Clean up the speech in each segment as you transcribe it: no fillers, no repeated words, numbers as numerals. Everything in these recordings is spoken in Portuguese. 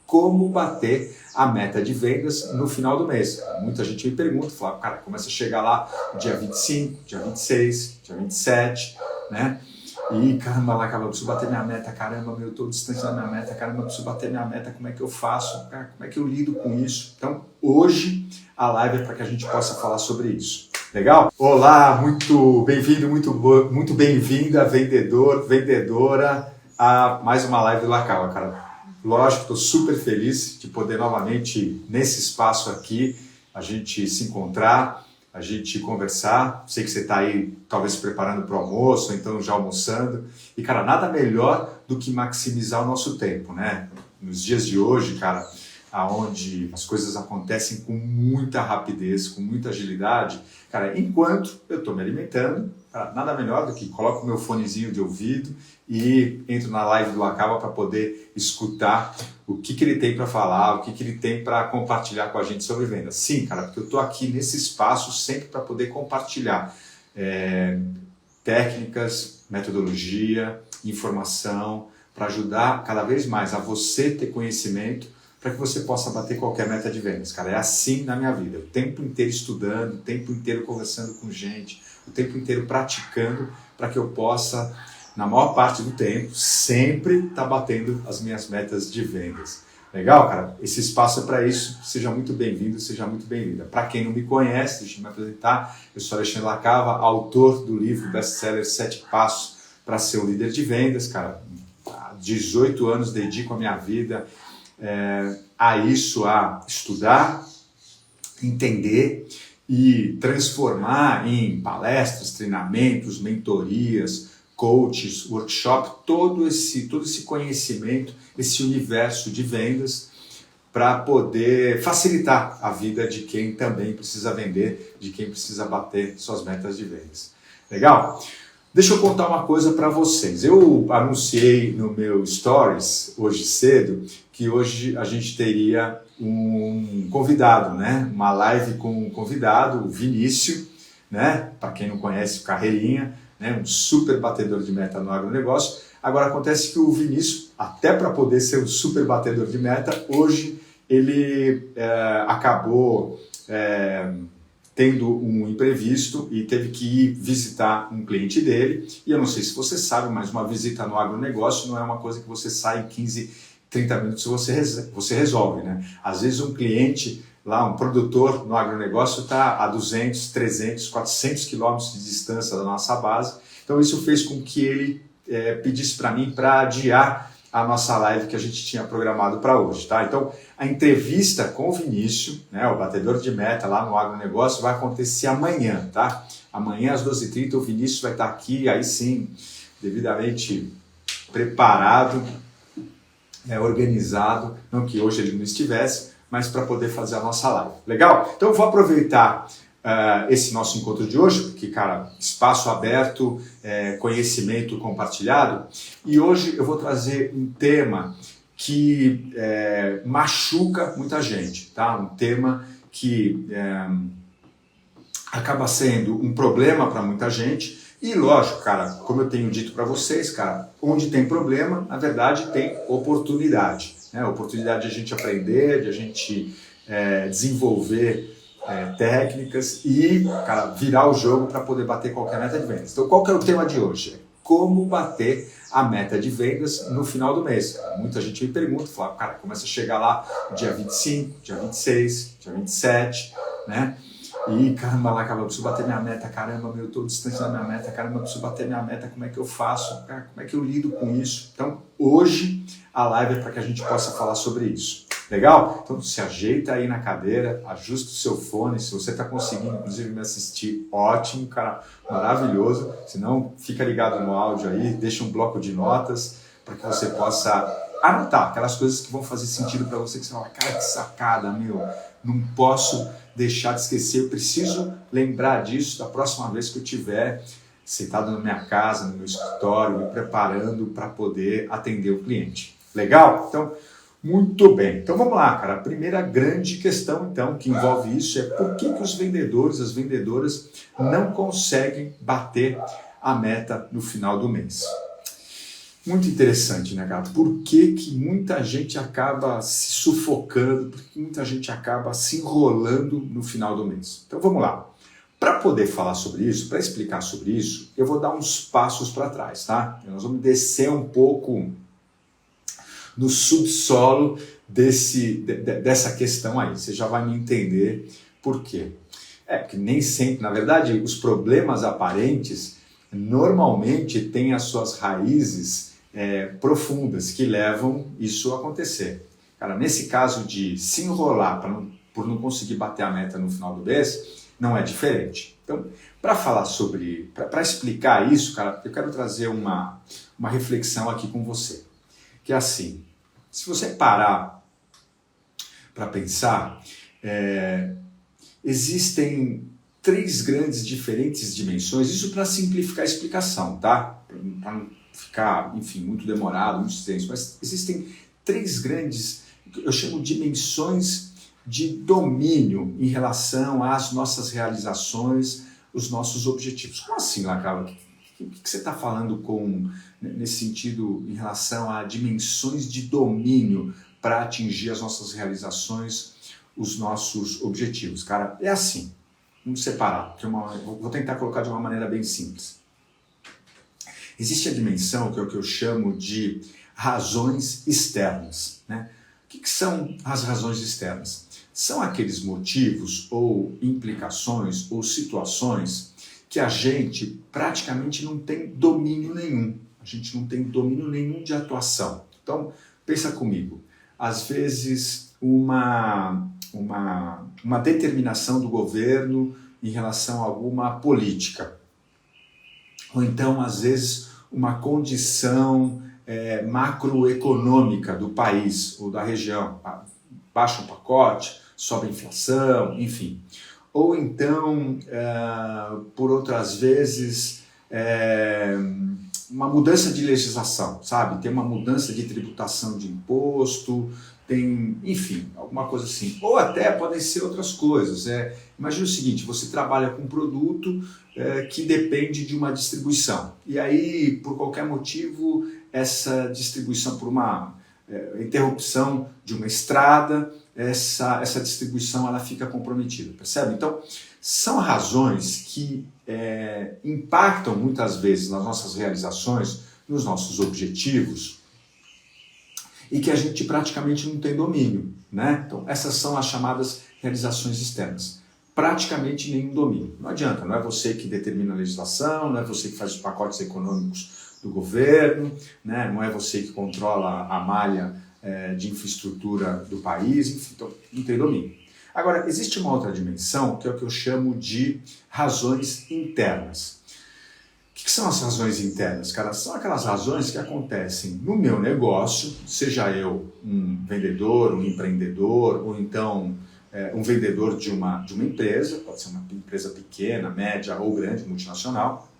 como bater a meta de vendas no final do mês. Muita gente me pergunta, fala, cara, começa a chegar lá dia 25, dia 26, dia 27, né? E caramba, lá, cara, eu preciso bater minha meta, caramba, eu estou distante da minha meta, caramba, eu preciso bater minha meta, como é que eu faço? Cara, como é que eu lido com isso? Então, hoje a live é para que a gente possa falar sobre isso. Legal? Olá, muito bem-vindo, muito bem-vinda, vendedor, vendedora, a mais uma live do Lacava, cara. Lógico, estou super feliz de poder novamente, nesse espaço aqui, a gente se encontrar, a gente conversar. Sei que você está aí, talvez se preparando para o almoço, ou então já almoçando. E, cara, nada melhor do que maximizar o nosso tempo, né? Nos dias de hoje, cara, onde as coisas acontecem com muita rapidez, com muita agilidade, cara, enquanto eu estou me alimentando, cara, nada melhor do que coloco o meu fonezinho de ouvido e entro na live do Lacava para poder escutar o que ele tem para falar, o que ele tem para compartilhar com a gente sobre vendas. Sim, cara, porque eu estou aqui nesse espaço sempre para poder compartilhar técnicas, metodologia, informação, para ajudar cada vez mais a você ter conhecimento para que você possa bater qualquer meta de vendas. Cara, é assim na minha vida. O tempo inteiro estudando, o tempo inteiro conversando com gente, o tempo inteiro praticando para que eu possa, na maior parte do tempo, sempre estar batendo as minhas metas de vendas. Legal, cara? Esse espaço é para isso. Seja muito bem-vindo, seja muito bem-vinda. Para quem não me conhece, deixa eu me apresentar. Eu sou Alexandre Lacava, autor do livro best-seller 7 Passos para ser um líder de vendas. Cara, há 18 anos dedico a minha vida a isso, a estudar, entender e transformar em palestras, treinamentos, mentorias, coaches, workshop, todo esse conhecimento, esse universo de vendas para poder facilitar a vida de quem também precisa vender, de quem precisa bater suas metas de vendas. Legal? Deixa eu contar uma coisa para vocês. Eu anunciei no meu Stories hoje cedo que hoje a gente teria um convidado, né? Uma live com um convidado, o Vinícius, né? Para quem não conhece, o Carreirinha, né? Um super batedor de meta no agronegócio. Agora acontece que o Vinícius, até para poder ser um super batedor de meta, hoje ele acabou tendo um imprevisto e teve que ir visitar um cliente dele. E eu não sei se você sabe, mas uma visita no agronegócio não é uma coisa que você sai em 15, 30 minutos e você resolve, né? Às vezes um cliente lá, um produtor no agronegócio está a 200, 300, 400 quilômetros de distância da nossa base. Então isso fez com que ele pedisse para mim para adiar a nossa live que a gente tinha programado para hoje, tá? Então, a entrevista com o Vinícius, né, o batedor de meta lá no agronegócio, vai acontecer amanhã, tá? Amanhã às 12h30 o Vinícius vai estar aqui, aí sim, devidamente preparado, organizado, não que hoje ele não estivesse, mas para poder fazer a nossa live. Legal? Então eu vou aproveitar esse nosso encontro de hoje, porque, cara, espaço aberto, conhecimento compartilhado, e hoje eu vou trazer um tema que machuca muita gente, tá? Um tema que acaba sendo um problema para muita gente, e lógico, cara, como eu tenho dito para vocês, cara, onde tem problema, na verdade tem oportunidade, né? Oportunidade de a gente aprender, de a gente desenvolver técnicas e, cara, virar o jogo para poder bater qualquer meta de vendas. Então, qual que é o tema de hoje? Como bater a meta de vendas no final do mês. Muita gente me pergunta, fala, cara, começa a chegar lá dia 25, dia 26, dia 27, né? E caramba, lá, cara, eu preciso bater minha meta, caramba, eu estou distante da minha meta, caramba, eu preciso bater minha meta, como é que eu faço? Cara, como é que eu lido com isso? Então, hoje a live é para que a gente possa falar sobre isso. Legal? Então se ajeita aí na cadeira, ajusta o seu fone, se você está conseguindo inclusive me assistir, ótimo, cara, maravilhoso. Se não, fica ligado no áudio aí, deixa um bloco de notas para que você possa anotar aquelas coisas que vão fazer sentido para você, que você fala, cara, que sacada, meu, não posso deixar de esquecer, eu preciso lembrar disso da próxima vez que eu estiver sentado na minha casa, no meu escritório, me preparando para poder atender o cliente. Legal? Então, muito bem. Então vamos lá, cara. A primeira grande questão, então, que envolve isso é por que os vendedores, as vendedoras, não conseguem bater a meta no final do mês. Muito interessante, né, cara? Por que que muita gente acaba se sufocando, por que muita gente acaba se enrolando no final do mês? Então vamos lá. Para poder falar sobre isso, para explicar sobre isso, eu vou dar uns passos para trás, tá? Nós vamos descer um pouco no subsolo dessa questão aí. Você já vai me entender por quê. Porque nem sempre, na verdade, os problemas aparentes normalmente têm as suas raízes profundas que levam isso a acontecer. Cara, nesse caso de se enrolar por não conseguir bater a meta no final do mês, não é diferente. Então, para explicar isso, cara, eu quero trazer uma reflexão aqui com você. Que é assim, se você parar para pensar, existem 3 grandes diferentes dimensões, isso para simplificar a explicação, tá? Para não ficar, enfim, muito demorado, muito extenso, mas existem 3 grandes, eu chamo de dimensões de domínio em relação às nossas realizações, os nossos objetivos. Como assim, Lacala? O que você está falando nesse sentido em relação a dimensões de domínio para atingir as nossas realizações, os nossos objetivos? Cara, é assim, vamos separar, vou tentar colocar de uma maneira bem simples. Existe a dimensão que é o que eu chamo de razões externas, né? O que são as razões externas? São aqueles motivos ou implicações ou situações que a gente praticamente não tem domínio nenhum. A gente não tem domínio nenhum de atuação. Então, pensa comigo. Às vezes, uma determinação do governo em relação a alguma política. Ou então, às vezes, uma condição macroeconômica do país ou da região. Baixa um pacote, sobe a inflação, enfim. Ou então, por outras vezes, uma mudança de legislação, sabe? Tem uma mudança de tributação de imposto, tem, enfim, alguma coisa assim. Ou até podem ser outras coisas. Imagina o seguinte, você trabalha com um produto que depende de uma distribuição. E aí, por qualquer motivo, essa distribuição, por uma interrupção de uma estrada, essa distribuição ela fica comprometida, percebe? Então, são razões que impactam muitas vezes nas nossas realizações, nos nossos objetivos, e que a gente praticamente não tem domínio, né? Então, essas são as chamadas realizações externas. Praticamente nenhum domínio. Não adianta, não é você que determina a legislação, não é você que faz os pacotes econômicos do governo, né? Não é você que controla a malha de infraestrutura do país, enfim, então não tem domínio. Agora, existe uma outra dimensão, que é o que eu chamo de razões internas. O que são as razões internas, cara? São aquelas razões que acontecem no meu negócio, seja eu um vendedor, um empreendedor, ou então um vendedor de uma empresa, pode ser uma empresa pequena, média ou grande, multinacional.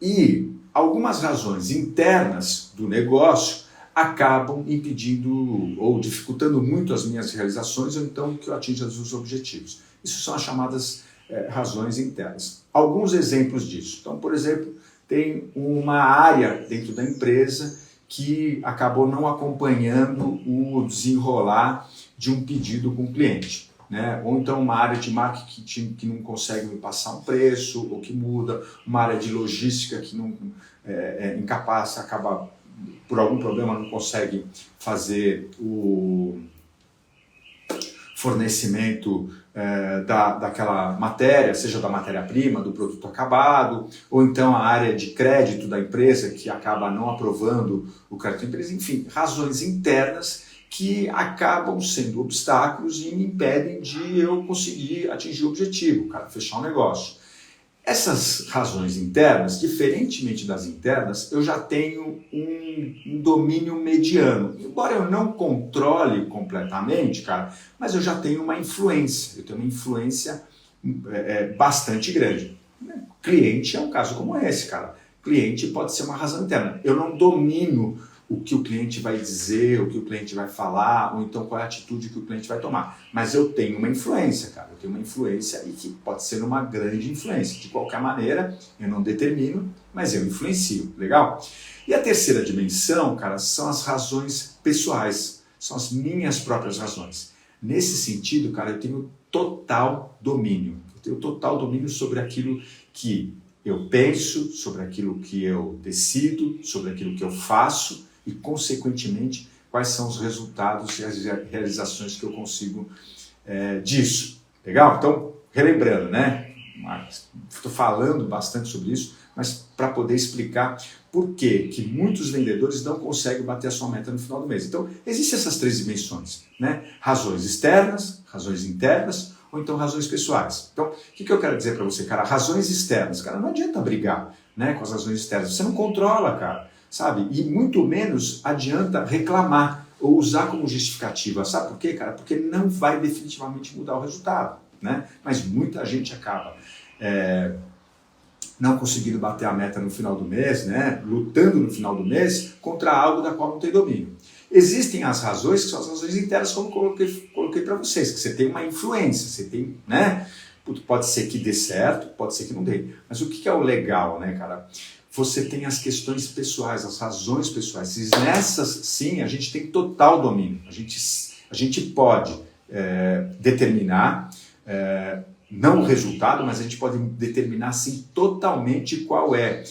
E algumas razões internas do negócio acabam impedindo ou dificultando muito as minhas realizações, ou então que eu atinja os objetivos. Isso são as chamadas razões internas. Alguns exemplos disso. Então, por exemplo, tem uma área dentro da empresa que acabou não acompanhando o desenrolar de um pedido com o cliente, né? Ou então uma área de marketing que não consegue me passar um preço, ou que muda, uma área de logística que não é incapaz, acaba por algum problema não consegue fazer o fornecimento daquela matéria, seja da matéria-prima, do produto acabado, ou então a área de crédito da empresa que acaba não aprovando o crédito da empresa, enfim, razões internas que acabam sendo obstáculos e me impedem de eu conseguir atingir o objetivo, cara, fechar um negócio. Essas razões internas, diferentemente das internas, eu já tenho um domínio mediano. Embora eu não controle completamente, cara, mas eu já tenho uma influência. Eu tenho uma influência bastante grande. Cliente é um caso como esse, cara. Cliente pode ser uma razão interna. Eu não domino o que o cliente vai dizer, o que o cliente vai falar, ou então qual é a atitude que o cliente vai tomar. Mas eu tenho uma influência, cara. Eu tenho uma influência e que pode ser uma grande influência. De qualquer maneira, eu não determino, mas eu influencio. Legal? E a terceira dimensão, cara, são as razões pessoais, são as minhas próprias razões. Nesse sentido, cara, eu tenho total domínio. Eu tenho total domínio sobre aquilo que eu penso, sobre aquilo que eu decido, sobre aquilo que eu faço e, consequentemente, quais são os resultados e as realizações que eu consigo disso. Legal? Então, relembrando, né? Estou falando bastante sobre isso, mas para poder explicar por que muitos vendedores não conseguem bater a sua meta no final do mês. Então, existem essas três dimensões, né? Razões externas, razões internas ou então razões pessoais. Então, o que eu quero dizer para você, cara? Razões externas, cara, não adianta brigar, né, com as razões externas. Você não controla, cara, sabe? E muito menos adianta reclamar ou usar como justificativa. Sabe por quê, cara? Porque não vai definitivamente mudar o resultado, né? Mas muita gente acaba não conseguindo bater a meta no final do mês, né? Lutando no final do mês contra algo da qual não tem domínio. Existem as razões que são as razões internas, como coloquei para vocês, que você tem uma influência, você tem, né? Pode ser que dê certo, pode ser que não dê. Mas o que é o legal, né, cara? Você tem as questões pessoais, as razões pessoais. E nessas, sim, a gente tem total domínio. A gente pode determinar, não o resultado, mas a gente pode determinar, sim, totalmente qual é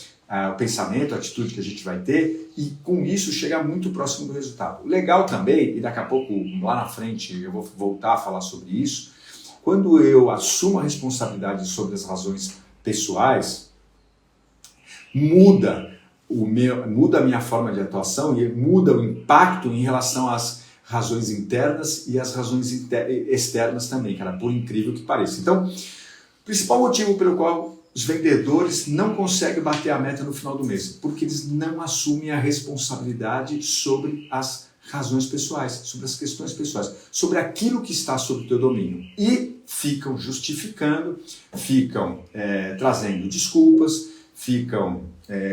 o pensamento, a atitude que a gente vai ter e, com isso, chegar muito próximo do resultado. Legal também, e daqui a pouco, lá na frente, eu vou voltar a falar sobre isso, quando eu assumo a responsabilidade sobre as razões pessoais, muda a minha forma de atuação e muda o impacto em relação às razões internas e às razões externas também, cara, por incrível que pareça. Então, o principal motivo pelo qual os vendedores não conseguem bater a meta no final do mês, porque eles não assumem a responsabilidade sobre as razões pessoais, sobre as questões pessoais, sobre aquilo que está sob o teu domínio. E ficam justificando, ficam trazendo desculpas, ficam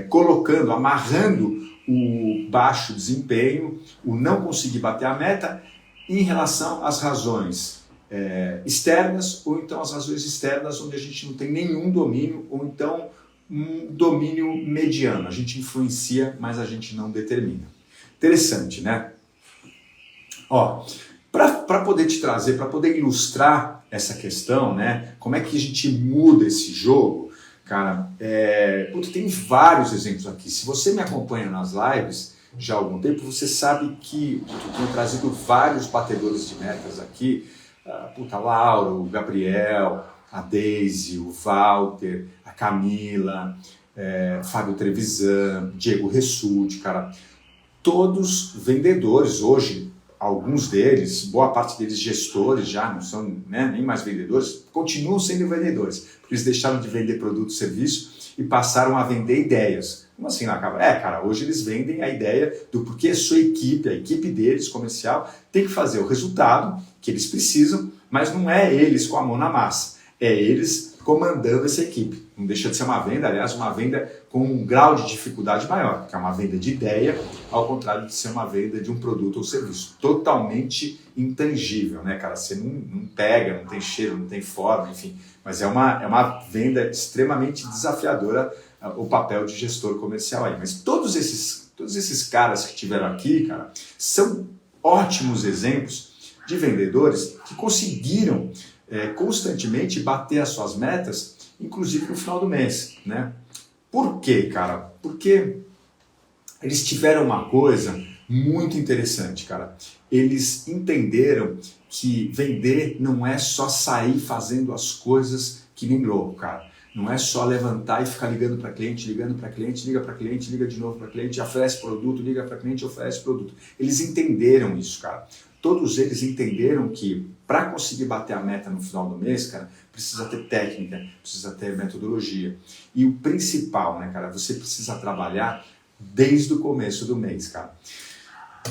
colocando, amarrando o baixo desempenho, o não conseguir bater a meta em relação às razões externas, ou então as razões externas onde a gente não tem nenhum domínio, ou então um domínio mediano. A gente influencia, mas a gente não determina. Interessante, né? Ó, para poder te trazer, para poder ilustrar essa questão, né? Como é que a gente muda esse jogo? Cara, tem vários exemplos aqui. Se você me acompanha nas lives já há algum tempo, você sabe que eu tenho trazido vários batedores de metas aqui. Laura, o Gabriel, a Deise, o Walter, a Camila, Fábio Trevisan, Diego Ressuti, cara. Todos vendedores hoje, alguns deles, boa parte deles gestores já, não são nem mais vendedores, continuam sendo vendedores, porque eles deixaram de vender produto e serviço e passaram a vender ideias. Como assim não acaba? Cara, hoje eles vendem a ideia do porquê a sua equipe, a equipe deles, comercial, tem que fazer o resultado que eles precisam, mas não é eles com a mão na massa, é eles comandando essa equipe. Não deixa de ser uma venda, aliás, uma venda com um grau de dificuldade maior, que é uma venda de ideia, ao contrário de ser uma venda de um produto ou serviço. Totalmente intangível, né, cara? Você não pega, não tem cheiro, não tem forma, enfim. Mas é uma venda extremamente desafiadora, o papel de gestor comercial aí. Mas todos esses caras que tiveram aqui, cara, são ótimos exemplos de vendedores que conseguiram constantemente bater as suas metas, inclusive no final do mês, né? Por quê, cara? Porque eles tiveram uma coisa muito interessante, cara. Eles entenderam que vender não é só sair fazendo as coisas que nem louco, cara. Não é só levantar e ficar ligando para cliente, liga para cliente, liga de novo para cliente, oferece produto, liga para cliente, oferece produto. Eles entenderam isso, cara. Todos eles entenderam que para conseguir bater a meta no final do mês, cara, precisa ter técnica, precisa ter metodologia. E o principal, né, cara, você precisa trabalhar desde o começo do mês, cara.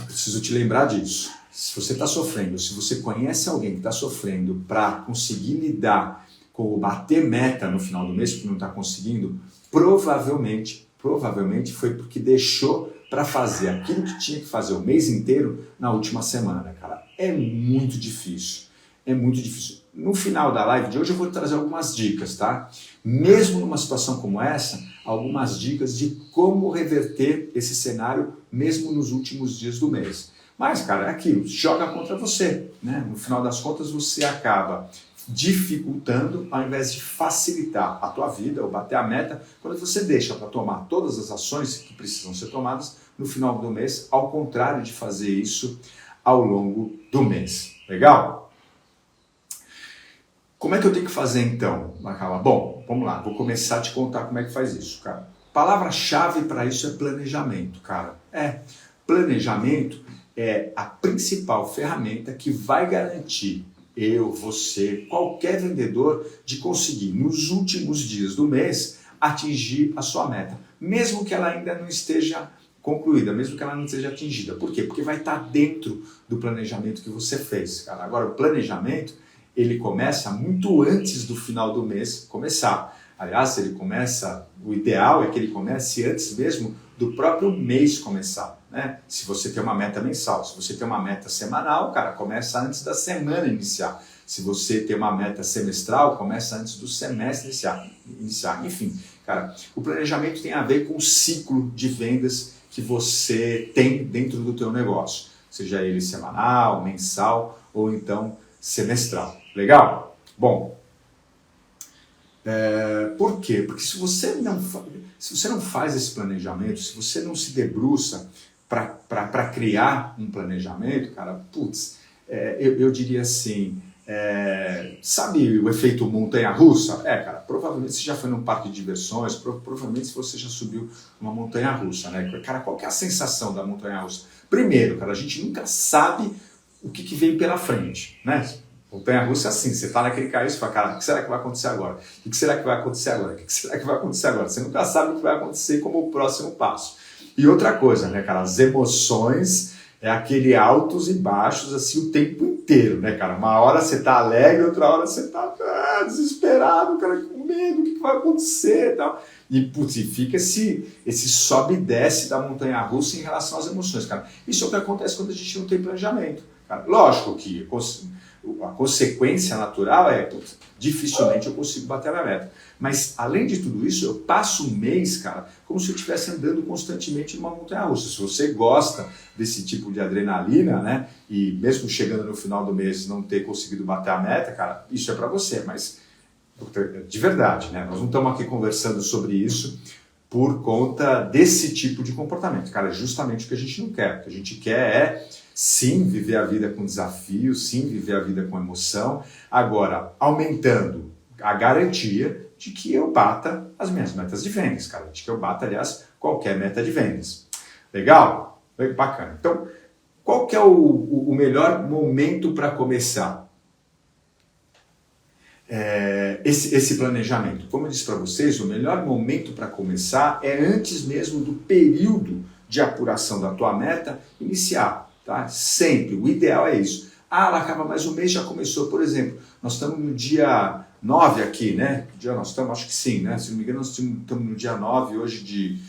Preciso te lembrar disso. Se você está sofrendo, se você conhece alguém que está sofrendo para conseguir lidar com o bater meta no final do mês, porque não está conseguindo, provavelmente foi porque deixou para fazer aquilo que tinha que fazer o mês inteiro na última semana, cara. É muito difícil. é muito difícil. No final da live de hoje eu vou trazer algumas dicas, tá? Mesmo numa situação como essa, algumas dicas de como reverter esse cenário mesmo nos últimos dias do mês. Mas, cara, é aquilo, joga contra você, né? No final das contas, você acaba dificultando ao invés de facilitar a tua vida ou bater a meta quando você deixa para tomar todas as ações que precisam ser tomadas no final do mês, ao contrário de fazer isso ao longo do mês. Legal? Como é que eu tenho que fazer então, Macala? Bom, vamos lá, vou começar a te contar como é que faz isso, cara. Palavra-chave para isso é planejamento, cara. Planejamento é a principal ferramenta que vai garantir eu, você, qualquer vendedor de conseguir nos últimos dias do mês atingir a sua meta, mesmo que ela ainda não esteja concluída, mesmo que ela não esteja atingida. Por quê? Porque vai estar dentro do planejamento que você fez, cara. Agora, o planejamento, ele começa muito antes do final do mês começar. Aliás, o ideal é que ele comece antes mesmo do próprio mês começar, né? Se você tem uma meta mensal, se você tem uma meta semanal, cara, começa antes da semana iniciar. Se você tem uma meta semestral, começa antes do semestre iniciar. Enfim, cara, o planejamento tem a ver com o ciclo de vendas que você tem dentro do teu negócio, seja ele semanal, mensal ou então semestral. Legal? Bom, por quê? Porque se você não faz esse planejamento, se você não se debruça para criar um planejamento, cara, eu diria assim, sabe o efeito montanha-russa? Cara, provavelmente você já foi num parque de diversões, provavelmente você já subiu uma montanha-russa, né? Cara, qual que é a sensação da montanha-russa? Primeiro, cara, a gente nunca sabe o que vem pela frente, né? Montanha-russa é assim, você tá naquele carro e fala, cara, o que será que vai acontecer agora? O que será que vai acontecer agora? O que será que vai acontecer agora? Você nunca sabe o que vai acontecer como o próximo passo. E outra coisa, né, cara, as emoções é aquele altos e baixos assim o tempo inteiro, né, cara? Uma hora você tá alegre, outra hora você tá desesperado, cara, com medo, o que vai acontecer e tal. E fica esse sobe e desce da montanha-russa em relação às emoções, cara. Isso é o que acontece quando a gente não tem planejamento, cara. Lógico que a consequência natural dificilmente eu consigo bater a meta. Mas, além de tudo isso, eu passo um mês, cara, como se eu estivesse andando constantemente numa montanha-russa. Se você gosta desse tipo de adrenalina, né, e mesmo chegando no final do mês não ter conseguido bater a meta, cara, isso é para você. Mas, de verdade, né, nós não estamos aqui conversando sobre isso por conta desse tipo de comportamento. Cara, é justamente o que a gente não quer. O que a gente quer sim, viver a vida com desafio, sim, viver a vida com emoção, agora aumentando a garantia de que eu bata as minhas metas de vendas, cara, de que eu bata, aliás, qualquer meta de vendas. Legal? Bacana. Então, qual que é o melhor momento para começar esse planejamento? Como eu disse para vocês, o melhor momento para começar é antes mesmo do período de apuração da tua meta iniciar. Tá? Sempre, o ideal é isso. Ela acaba, mas o mês já começou. Por exemplo, nós estamos no dia 9 aqui, né? Que dia nós estamos? Acho que sim, né? Se não me engano, nós estamos no dia 9 hoje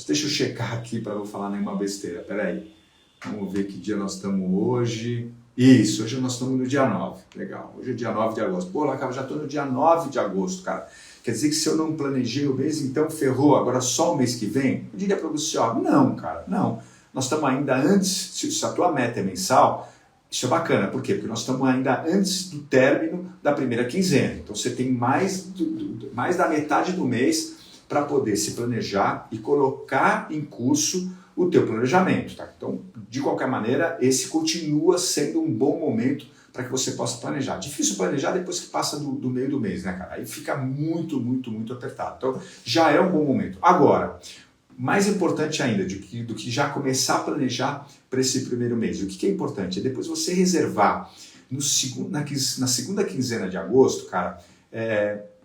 deixa eu checar aqui para não falar nenhuma besteira. Peraí. Vamos ver que dia nós estamos hoje. Isso, hoje nós estamos no dia 9. Legal, hoje é dia 9 de agosto. Pô, Lacaba, já estou no dia 9 de agosto, cara. Quer dizer que se eu não planejei o mês, então ferrou. Agora só o mês que vem? Eu diria para você, não, cara, não. Nós estamos ainda antes, se a tua meta é mensal, isso é bacana. Por quê? Porque nós estamos ainda antes do término da primeira quinzena. Então você tem mais da metade do mês para poder se planejar e colocar em curso o teu planejamento. Tá? Então, de qualquer maneira, esse continua sendo um bom momento para que você possa planejar. Difícil planejar depois que passa do meio do mês, né, cara? Aí fica muito, muito, muito apertado. Então, já é um bom momento. Agora, mais importante ainda do que já começar a planejar para esse primeiro mês. O que é importante? É depois você reservar na segunda quinzena de agosto, cara,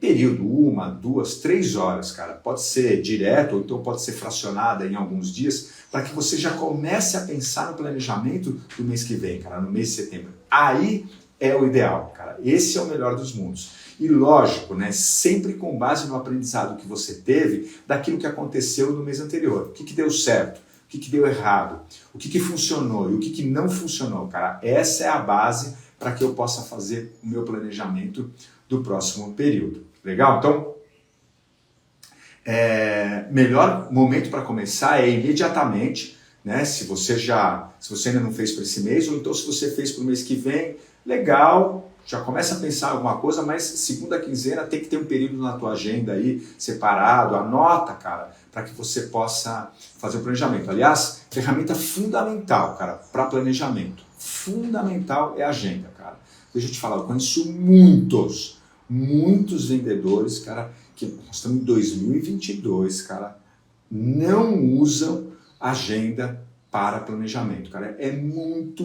período, 1, 2, 3 horas, cara. Pode ser direto ou então pode ser fracionada em alguns dias, para que você já comece a pensar no planejamento do mês que vem, cara, no mês de setembro. Aí é o ideal, cara. Esse é o melhor dos mundos. E lógico, né, sempre com base no aprendizado que você teve daquilo que aconteceu no mês anterior. O que deu certo, o que deu errado, o que funcionou e o que não funcionou, cara. Essa é a base para que eu possa fazer o meu planejamento do próximo período. Legal? Então, melhor momento para começar é imediatamente, né? Se você ainda não fez para esse mês, ou então se você fez para o mês que vem, legal, já começa a pensar alguma coisa, mas segunda quinzena tem que ter um período na tua agenda aí, separado, anota, cara, para que você possa fazer o planejamento. Aliás, ferramenta fundamental, cara, para planejamento. Fundamental é a agenda, cara. Deixa eu te falar, eu conheço muitos vendedores, cara, que nós estamos em 2022, cara, não usam agenda para planejamento, cara. É muito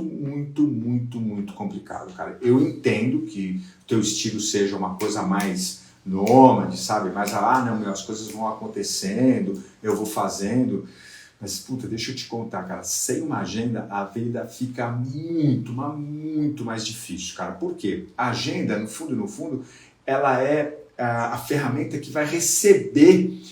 complicado, cara. Eu entendo que o teu estilo seja uma coisa mais nômade, sabe? Mais, não, as coisas vão acontecendo, eu vou fazendo. Mas, puta, deixa eu te contar, cara, sem uma agenda a vida fica muito mais difícil, cara. Por quê? A agenda, no fundo, ela é a ferramenta que vai receber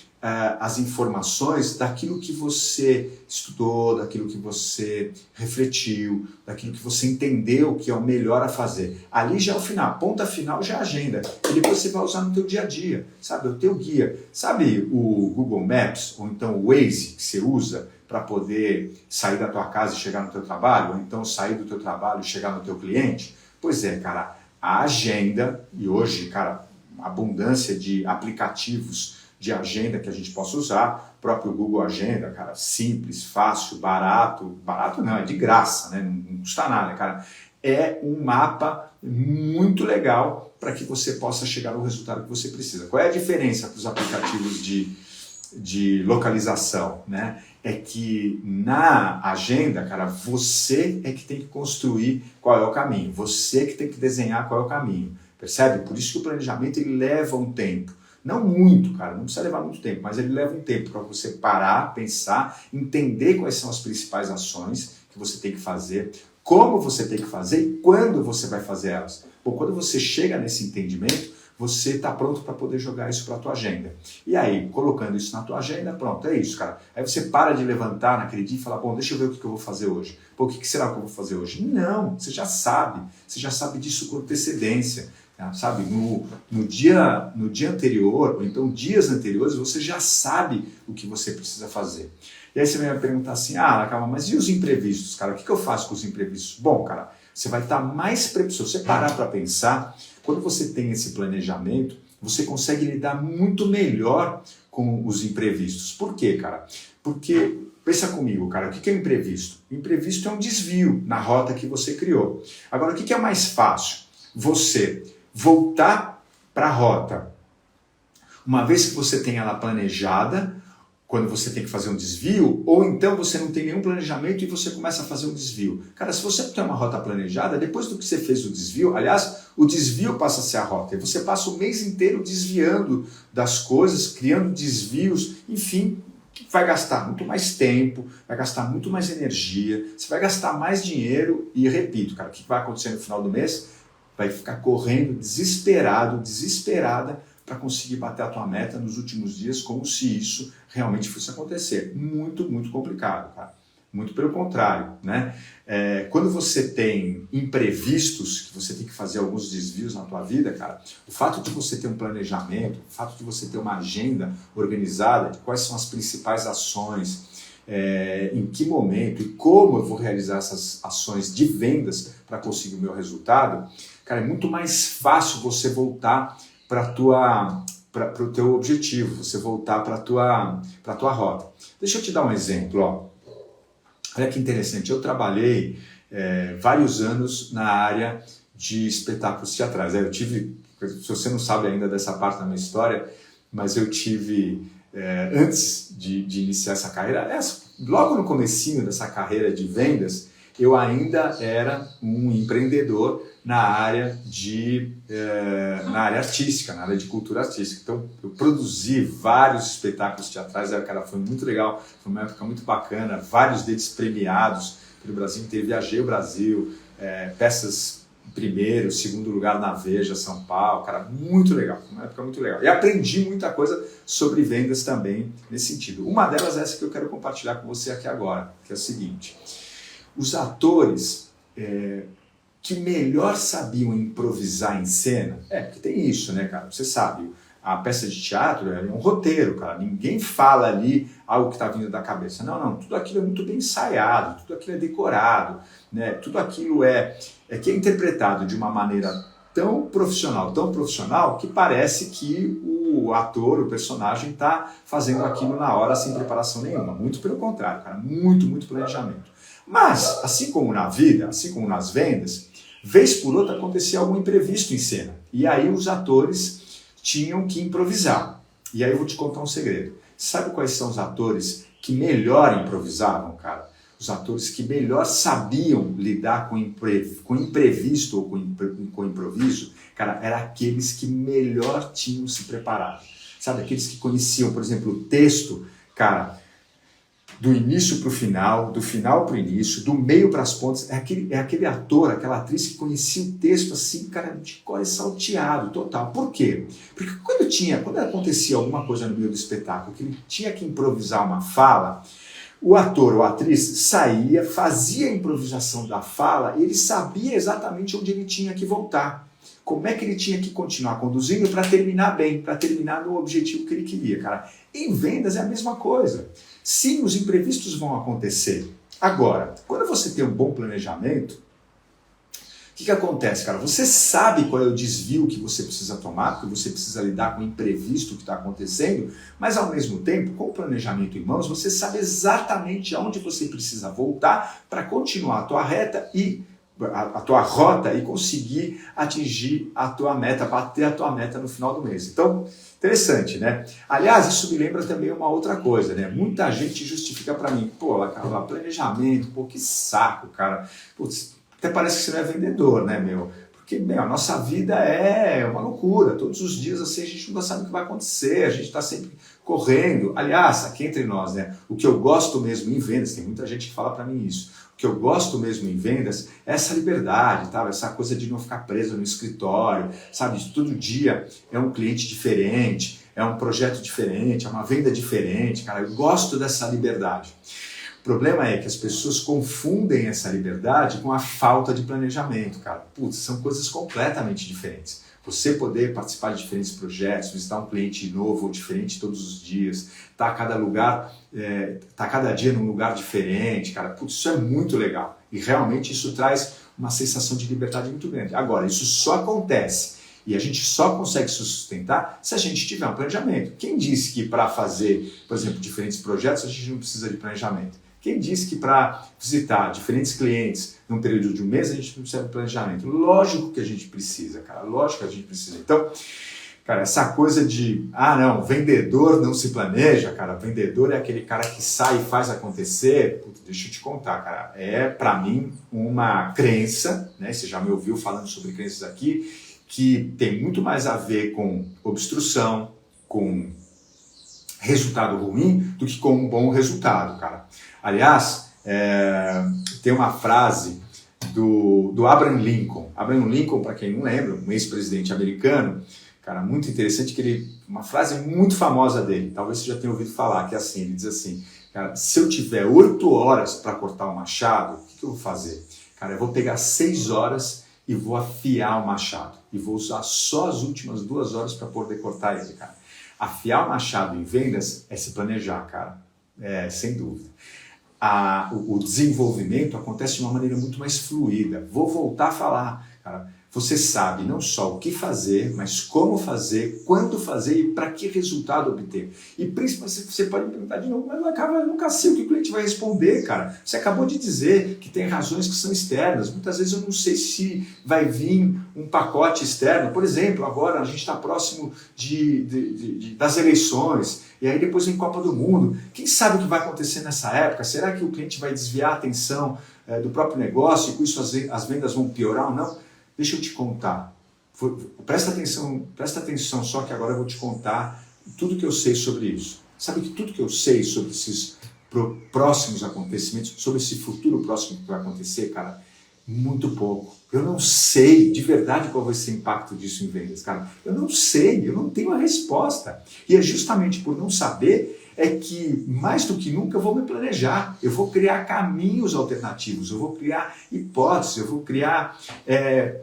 as informações daquilo que você estudou, daquilo que você refletiu, daquilo que você entendeu que é o melhor a fazer. Ali já é o final, a ponta final já é a agenda. E depois você vai usar no teu dia a dia, sabe? O teu guia. Sabe o Google Maps, ou então o Waze que você usa para poder sair da tua casa e chegar no teu trabalho, ou então sair do teu trabalho e chegar no teu cliente? Pois é, cara, a agenda, e hoje, cara, abundância de aplicativos de agenda que a gente possa usar, próprio Google Agenda, cara, simples, fácil, barato não, é de graça, né? Não custa nada, cara. É um mapa muito legal para que você possa chegar no resultado que você precisa. Qual é a diferença para os aplicativos de localização, né? É que na agenda, cara, você é que tem que construir qual é o caminho, você que tem que desenhar qual é o caminho, percebe? Por isso que o planejamento ele leva um tempo. Não muito, cara, não precisa levar muito tempo, mas ele leva um tempo para você parar, pensar, entender quais são as principais ações que você tem que fazer, como você tem que fazer e quando você vai fazer elas. Ou quando você chega nesse entendimento, você está pronto para poder jogar isso para a tua agenda. E aí, colocando isso na tua agenda, pronto, é isso, cara. Aí você para de levantar naquele dia e fala, bom, deixa eu ver o que eu vou fazer hoje. Pô, o que será que eu vou fazer hoje? Não, você já sabe disso com antecedência. Sabe, no dia anterior, ou então dias anteriores, você já sabe o que você precisa fazer. E aí você vai me perguntar assim, calma, mas e os imprevistos, cara? O que eu faço com os imprevistos? Bom, cara, você vai estar mais preparado. Se você parar para pensar, quando você tem esse planejamento, você consegue lidar muito melhor com os imprevistos. Por quê, cara? Porque, pensa comigo, cara, o que é imprevisto? O imprevisto é um desvio na rota que você criou. Agora, o que é mais fácil? Você voltar para a rota. Uma vez que você tem ela planejada, quando você tem que fazer um desvio, ou então você não tem nenhum planejamento e você começa a fazer um desvio. Cara, se você tem uma rota planejada, depois do que você fez o desvio, aliás, o desvio passa a ser a rota, e você passa o mês inteiro desviando das coisas, criando desvios, enfim, vai gastar muito mais tempo, vai gastar muito mais energia, você vai gastar mais dinheiro e, repito, cara, o que vai acontecer no final do mês? Vai ficar correndo desesperada para conseguir bater a tua meta nos últimos dias, como se isso realmente fosse acontecer. Muito complicado, cara. Muito pelo contrário, né? Quando você tem imprevistos, que você tem que fazer alguns desvios na tua vida, cara, o fato de você ter um planejamento, o fato de você ter uma agenda organizada, de quais são as principais ações, em que momento e como eu vou realizar essas ações de vendas para conseguir o meu resultado, cara, é muito mais fácil você voltar para o teu objetivo, você voltar para a tua rota. Deixa eu te dar um exemplo, ó. Olha que interessante, eu trabalhei vários anos na área de espetáculos teatrais. Eu tive, se você não sabe ainda dessa parte da minha história, mas eu tive, antes de iniciar essa carreira, logo no comecinho dessa carreira de vendas, eu ainda era um empreendedor na área artística, na área de cultura artística. Então, eu produzi vários espetáculos teatrais, cara, foi muito legal, foi uma época muito bacana, vários deles premiados pelo Brasil inteiro. Viajei o Brasil, peças primeiro, segundo lugar na Veja, São Paulo, cara, muito legal, foi uma época muito legal. E aprendi muita coisa sobre vendas também nesse sentido. Uma delas é essa que eu quero compartilhar com você aqui agora, que é o seguinte: os atores que melhor sabiam improvisar em cena, porque tem isso, né, cara? Você sabe, a peça de teatro é um roteiro, cara. Ninguém fala ali algo que está vindo da cabeça. Não, tudo aquilo é muito bem ensaiado, tudo aquilo é decorado, né? Tudo aquilo que é interpretado de uma maneira tão profissional, que parece que o ator, o personagem está fazendo aquilo na hora sem preparação nenhuma. Muito pelo contrário, cara. Muito planejamento. Mas, assim como na vida, assim como nas vendas, vez por outra acontecia algum imprevisto em cena. E aí os atores tinham que improvisar. E aí eu vou te contar um segredo. Sabe quais são os atores que melhor improvisavam, cara? Os atores que melhor sabiam lidar com imprevisto ou com improviso, cara, eram aqueles que melhor tinham se preparado. Sabe, aqueles que conheciam, por exemplo, o texto, cara, do início para o final, do final para o início, do meio para as pontas. É aquele ator, aquela atriz que conhecia o texto assim, cara, de cor salteado, total. Por quê? Porque quando acontecia alguma coisa no meio do espetáculo, que ele tinha que improvisar uma fala, o ator ou a atriz saía, fazia a improvisação da fala e ele sabia exatamente onde ele tinha que voltar. Como é que ele tinha que continuar conduzindo para terminar bem, para terminar no objetivo que ele queria, cara. Em vendas é a mesma coisa. Sim, os imprevistos vão acontecer. Agora, quando você tem um bom planejamento, o que acontece, cara? Você sabe qual é o desvio que você precisa tomar, porque você precisa lidar com o imprevisto que está acontecendo, mas ao mesmo tempo, com o planejamento em mãos, você sabe exatamente aonde você precisa voltar para continuar a tua rota e conseguir atingir a tua meta, bater a tua meta no final do mês. Então, interessante, né? Aliás, isso me lembra também uma outra coisa, né? Muita gente justifica para mim, planejamento, que saco, cara. Putz, até parece que você não é vendedor, né, meu? Porque, a nossa vida é uma loucura. Todos os dias, assim, a gente nunca sabe o que vai acontecer, a gente está sempre correndo. Aliás, aqui entre nós, né? O que eu gosto mesmo em vendas, tem muita gente que fala para mim isso, o que eu gosto mesmo em vendas é essa liberdade, tá? Essa coisa de não ficar preso no escritório, sabe? Todo dia é um cliente diferente, é um projeto diferente, é uma venda diferente, cara. Eu gosto dessa liberdade. O problema é que as pessoas confundem essa liberdade com a falta de planejamento, cara. Putz, são coisas completamente diferentes. Você poder participar de diferentes projetos, visitar um cliente novo ou diferente todos os dias, tá cada dia num lugar diferente, cara. Putz, isso é muito legal. E realmente isso traz uma sensação de liberdade muito grande. Agora, isso só acontece e a gente só consegue se sustentar se a gente tiver um planejamento. Quem disse que para fazer, por exemplo, diferentes projetos a gente não precisa de planejamento? Quem disse que para visitar diferentes clientes num período de um mês a gente não precisa de planejamento? Lógico que a gente precisa, cara. Lógico que a gente precisa. Então, cara, essa coisa de, vendedor não se planeja, cara. Vendedor é aquele cara que sai e faz acontecer. Putz, deixa eu te contar, cara. É, para mim, uma crença, né? Você já me ouviu falando sobre crenças aqui, que tem muito mais a ver com obstrução, com resultado ruim, do que com um bom resultado, cara. Aliás, tem uma frase do Abraham Lincoln. Abraham Lincoln, para quem não lembra, um ex-presidente americano, cara, muito interessante, uma frase muito famosa dele, talvez você já tenha ouvido falar, que é assim, ele diz assim, cara, se eu tiver 8 horas para cortar o machado, o que eu vou fazer? Cara, eu vou pegar 6 horas e vou afiar o machado, e vou usar só as últimas 2 horas para poder cortar ele, cara. Afiar o machado em vendas é se planejar, cara, sem dúvida. O desenvolvimento acontece de uma maneira muito mais fluida. Vou voltar a falar, cara. Você sabe não só o que fazer, mas como fazer, quando fazer e para que resultado obter. E principalmente você pode me perguntar de novo, mas eu nunca sei o que o cliente vai responder, cara. Você acabou de dizer que tem razões que são externas. Muitas vezes eu não sei se vai vir um pacote externo. Por exemplo, agora a gente está próximo das eleições, e aí depois vem Copa do Mundo. Quem sabe o que vai acontecer nessa época? Será que o cliente vai desviar a atenção do próprio negócio e com isso as vendas vão piorar ou não? Deixa eu te contar. Presta atenção só que agora eu vou te contar tudo que eu sei sobre isso. Sabe que tudo que eu sei sobre esses próximos acontecimentos, sobre esse futuro próximo que vai acontecer, cara, muito pouco. Eu não sei de verdade qual vai ser o impacto disso em vendas, cara. Eu não sei, eu não tenho a resposta. E é justamente por não saber é que, mais do que nunca, eu vou me planejar, eu vou criar caminhos alternativos, eu vou criar hipóteses, eu vou criar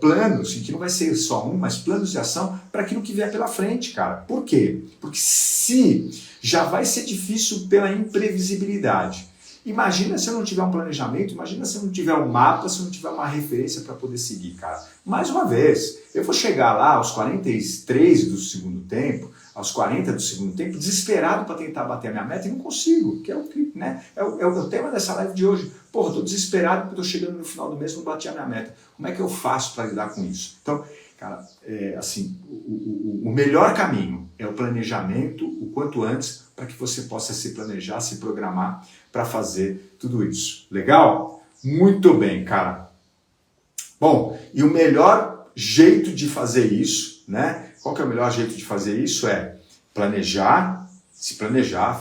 planos, que não vai ser só um, mas planos de ação para aquilo que vier pela frente, cara. Por quê? Porque se já vai ser difícil pela imprevisibilidade, imagina se eu não tiver um planejamento, imagina se eu não tiver um mapa, se eu não tiver uma referência para poder seguir, cara. Mais uma vez, eu vou chegar lá aos 43 do segundo tempo, aos 40 do segundo tempo, desesperado para tentar bater a minha meta e não consigo, que é o tema dessa live de hoje. Porra, eu estou desesperado porque estou chegando no final do mês e não bati a minha meta. Como é que eu faço para lidar com isso? Então, cara, o melhor caminho é o planejamento o quanto antes para que você possa se planejar, se programar para fazer tudo isso. Legal? Muito bem, cara. Bom, e o melhor jeito de fazer isso, né? Qual que é o melhor jeito de fazer isso? É planejar, se planejar,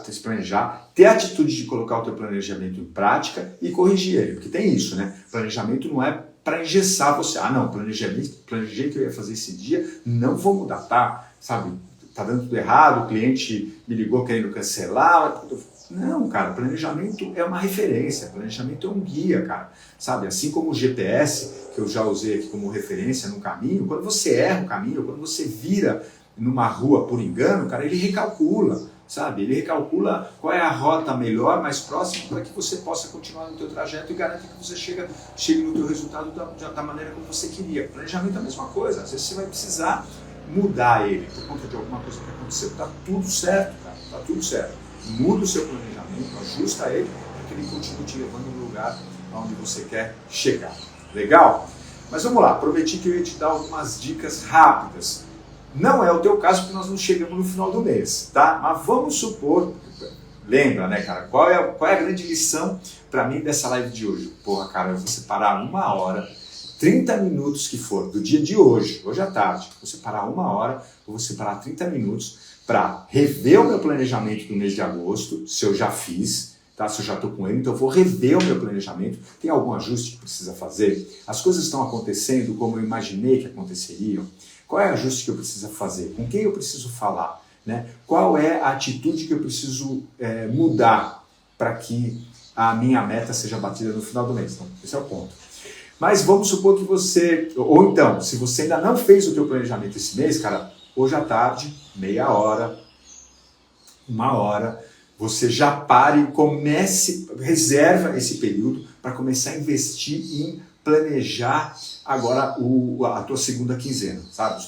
se planejar, ter a atitude de colocar o teu planejamento em prática e corrigir ele. Porque tem isso, né? Planejamento não é para engessar você. Ah, não, planejei que eu ia fazer esse dia, não vou mudar, tá? Sabe? Tá dando tudo errado, o cliente me ligou querendo cancelar. Não, cara, planejamento é uma referência, planejamento é um guia, cara. Sabe? Assim como o GPS, que eu já usei aqui como referência no caminho, quando você erra o caminho, quando você vira numa rua por engano, cara, ele recalcula, sabe? Ele recalcula qual é a rota melhor, mais próxima, para que você possa continuar no teu trajeto e garante que você chegue no teu resultado da maneira como você queria. Planejamento é a mesma coisa, às vezes você vai precisar mudar ele por conta de alguma coisa que aconteceu. Tá tudo certo, cara, tá tudo certo. Muda o seu planejamento, ajusta ele para que ele continue te levando no lugar onde você quer chegar. Legal? Mas vamos lá, prometi que eu ia te dar algumas dicas rápidas. Não é o teu caso porque nós não chegamos no final do mês, tá? Mas vamos supor, lembra, né, cara? Qual é a grande lição para mim dessa live de hoje? Porra, cara, eu vou separar 1 hora, 30 minutos que for, do dia de hoje à tarde, vou separar 1 hora, eu vou separar 30 minutos para rever o meu planejamento do mês de agosto, se eu já fiz, tá? Se eu já estou com ele, então eu vou rever o meu planejamento. Tem algum ajuste que precisa fazer? As coisas estão acontecendo como eu imaginei que aconteceriam? Qual é o ajuste que eu preciso fazer? Com quem eu preciso falar? Né? Qual é a atitude que eu preciso mudar para que a minha meta seja batida no final do mês? Então, esse é o ponto. Mas vamos supor que você... Ou então, se você ainda não fez o teu planejamento esse mês, cara, hoje à tarde, meia hora, 1 hora, você já pare e comece, reserva esse período para começar a investir em planejar agora a tua segunda quinzena, sabe?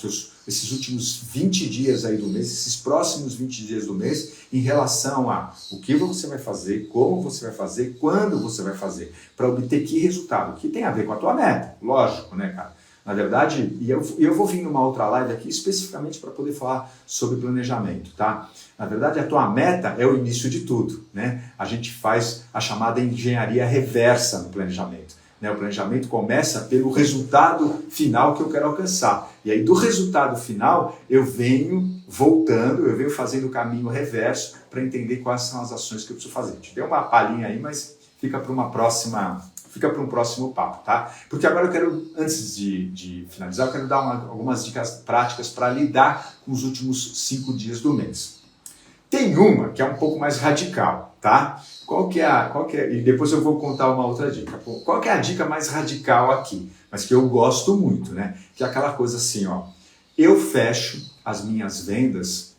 Esses últimos 20 dias aí do mês, esses próximos 20 dias do mês, em relação a o que você vai fazer, como você vai fazer, quando você vai fazer, para obter que resultado, que tem a ver com a tua meta, lógico, né, cara? Na verdade, e eu vou vir numa outra live aqui especificamente para poder falar sobre planejamento, tá? Na verdade, a tua meta é o início de tudo, né? A gente faz a chamada engenharia reversa no planejamento. Né? O planejamento começa pelo resultado final que eu quero alcançar. E aí, do resultado final, eu venho voltando, eu venho fazendo o caminho reverso para entender quais são as ações que eu preciso fazer. Te dei uma palhinha aí, mas fica para um próximo papo, tá? Porque agora eu quero, antes de finalizar, eu quero dar algumas dicas práticas para lidar com os últimos 5 dias do mês. Tem uma que é um pouco mais radical, tá? E depois eu vou contar uma outra dica. Qual que é a dica mais radical aqui? Mas que eu gosto muito, né? Que é aquela coisa assim, ó. Eu fecho as minhas vendas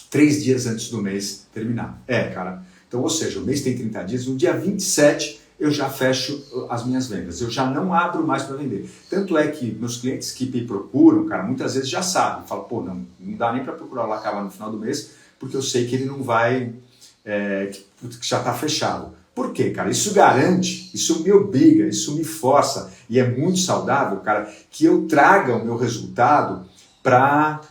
3 dias antes do mês terminar. Cara. Então, ou seja, o mês tem 30 dias, no dia 27 eu já fecho as minhas vendas. Eu já não abro mais para vender. Tanto é que meus clientes que me procuram, cara, muitas vezes já sabem. Falam, pô, não dá nem para procurar lá acabar no final do mês, porque eu sei que ele não vai... que já está fechado. Por quê, cara? Isso garante, isso me obriga, isso me força, e é muito saudável, cara, que eu traga o meu resultado para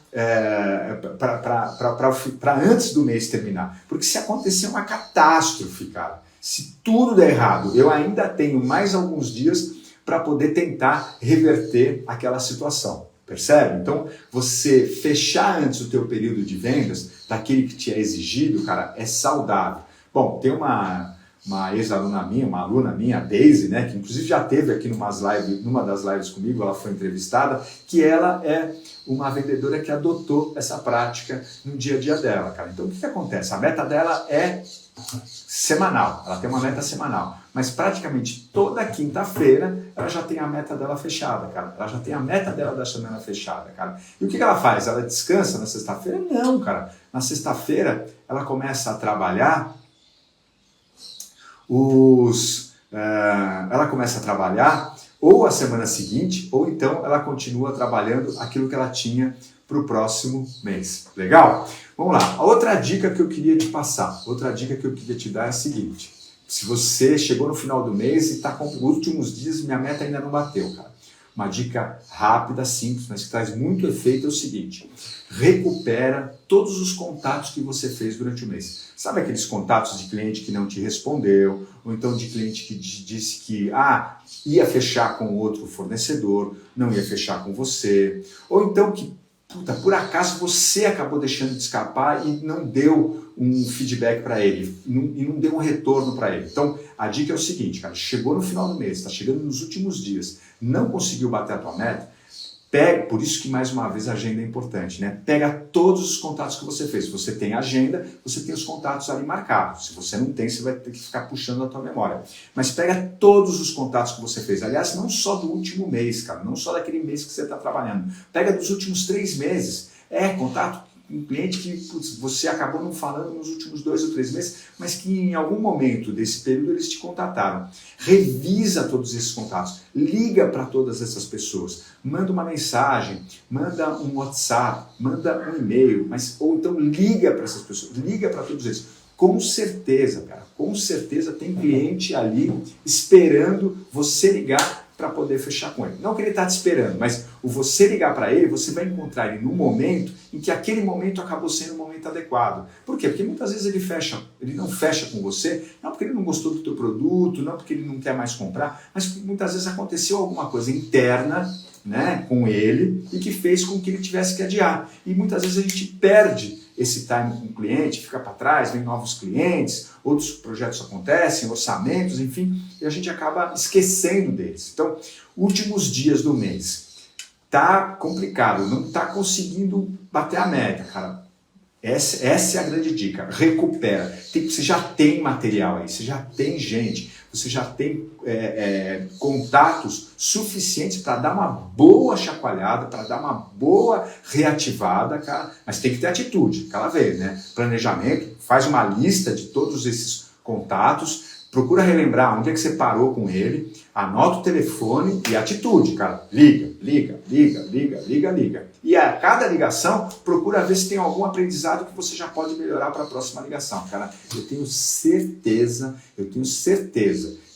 antes do mês terminar. Porque se acontecer uma catástrofe, cara, se tudo der errado, eu ainda tenho mais alguns dias para poder tentar reverter aquela situação. Percebe? Então, você fechar antes o teu período de vendas, daquele que te é exigido, cara, é saudável. Bom, tem uma uma ex-aluna minha, uma aluna minha, a Daisy, né, que inclusive já esteve aqui numa das lives comigo, ela foi entrevistada, que ela é uma vendedora que adotou essa prática no dia a dia dela, cara. Então, o que acontece? A meta dela é semanal, ela tem uma meta semanal, mas praticamente toda quinta-feira ela já tem a meta dela fechada, cara. Ela já tem a meta dela da semana fechada, cara. E o que ela faz? Ela descansa na sexta-feira? Não, cara. Na sexta-feira ela começa a trabalhar ela começa a trabalhar ou a semana seguinte, ou então ela continua trabalhando aquilo que ela tinha para o próximo mês. Legal? Vamos lá. A outra dica que eu queria te passar, outra dica que eu queria te dar é a seguinte. Se você chegou no final do mês e está com os últimos dias, minha meta ainda não bateu, cara. Uma dica rápida, simples, mas que traz muito efeito é o seguinte. Recupera todos os contatos que você fez durante o mês. Sabe aqueles contatos de cliente que não te respondeu, ou então de cliente que disse que ia fechar com outro fornecedor, não ia fechar com você, ou então que por acaso você acabou deixando de escapar e não deu um feedback para ele, e não deu um retorno para ele. Então, a dica é o seguinte, cara, chegou no final do mês, está chegando nos últimos dias, não conseguiu bater a tua meta, pega, por isso que mais uma vez a agenda é importante, né? Pega todos os contatos que você fez. Se você tem agenda, você tem os contatos ali marcados. Se você não tem, você vai ter que ficar puxando a tua memória. Mas pega todos os contatos que você fez. Aliás, não só do último mês, cara, não só daquele mês que você está trabalhando. Pega dos últimos 3 meses. Contato um cliente que você acabou não falando nos últimos 2 ou 3 meses, mas que em algum momento desse período eles te contataram. Revisa todos esses contatos, liga para todas essas pessoas, manda uma mensagem, manda um WhatsApp, manda um e-mail, ou então liga para essas pessoas, liga para todos eles. Com certeza, cara, com certeza tem cliente ali esperando você ligar para poder fechar com ele. Não que ele está te esperando, mas o você ligar para ele, você vai encontrar ele no momento em que aquele momento acabou sendo o momento adequado. Por quê? Porque muitas vezes ele não fecha com você, não porque ele não gostou do teu produto, não porque ele não quer mais comprar, mas porque muitas vezes aconteceu alguma coisa interna, né, com ele e que fez com que ele tivesse que adiar. E muitas vezes a gente perde esse time com o cliente, fica para trás, vem novos clientes, outros projetos acontecem, orçamentos, enfim, e a gente acaba esquecendo deles. Então, últimos dias do mês, tá complicado, não tá conseguindo bater a meta, cara. Essa é a grande dica, recupera. Você já tem material aí, você já tem gente, você já tem contatos suficientes para dar uma boa chacoalhada, para dar uma boa reativada, cara, mas tem que ter atitude, aquela vez, né? Planejamento, faz uma lista de todos esses contatos, procura relembrar onde é que você parou com ele, anota o telefone e atitude, cara. Liga. E a cada ligação, procura ver se tem algum aprendizado que você já pode melhorar para a próxima ligação, cara. Eu tenho certeza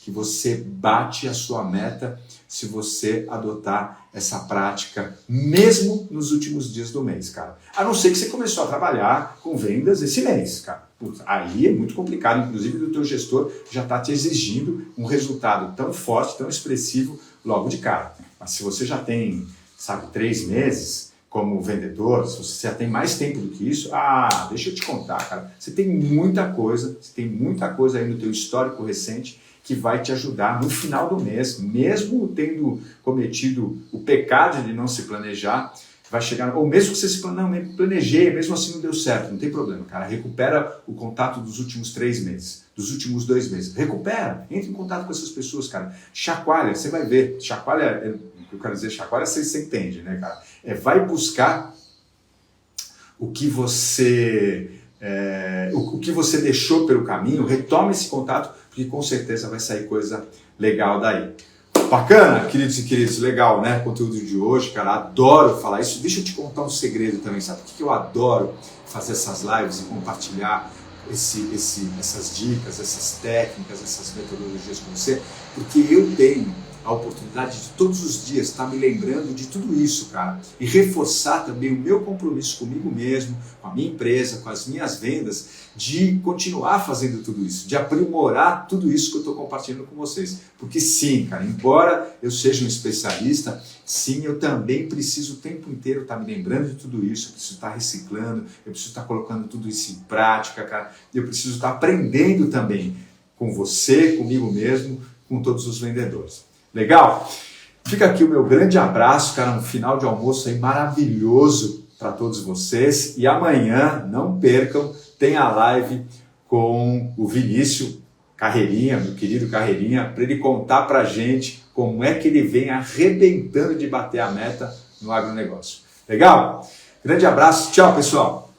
que você bate a sua meta se você adotar essa prática, mesmo nos últimos dias do mês, cara. A não ser que você começou a trabalhar com vendas esse mês, cara. Aí é muito complicado, inclusive o teu gestor já está te exigindo um resultado tão forte, tão expressivo logo de cara. Mas se você já tem, 3 meses como vendedor, se você já tem mais tempo do que isso, deixa eu te contar, cara. Você tem muita coisa aí no teu histórico recente que vai te ajudar no final do mês, mesmo tendo cometido o pecado de não se planejar, vai chegar, ou mesmo que você se planejei, mesmo assim não deu certo, não tem problema, cara. Recupera o contato dos últimos 3 meses, dos últimos 2 meses. Recupera, entra em contato com essas pessoas, cara. Chacoalha, você vai ver. Chacoalha, o que eu quero dizer, chacoalha, você entende, né, cara? Vai buscar o que você deixou pelo caminho, retoma esse contato, porque com certeza vai sair coisa legal daí. Bacana, queridos e queridas, legal, né? O conteúdo de hoje, cara, adoro falar isso. Deixa eu te contar um segredo também. Sabe por que eu adoro fazer essas lives e compartilhar essas dicas, essas técnicas, essas metodologias com você? Porque eu tenho a oportunidade de todos os dias estar me lembrando de tudo isso, cara, e reforçar também o meu compromisso comigo mesmo, com a minha empresa, com as minhas vendas, de continuar fazendo tudo isso, de aprimorar tudo isso que eu estou compartilhando com vocês. Porque sim, cara, embora eu seja um especialista, sim, eu também preciso o tempo inteiro estar me lembrando de tudo isso, eu preciso estar reciclando, eu preciso estar colocando tudo isso em prática, cara, eu preciso estar aprendendo também com você, comigo mesmo, com todos os vendedores. Legal? Fica aqui o meu grande abraço, cara, um final de almoço aí maravilhoso para todos vocês. E amanhã, não percam, tem a live com o Vinícius Carreirinha, meu querido Carreirinha, para ele contar para a gente como é que ele vem arrebentando de bater a meta no agronegócio. Legal? Grande abraço, tchau pessoal!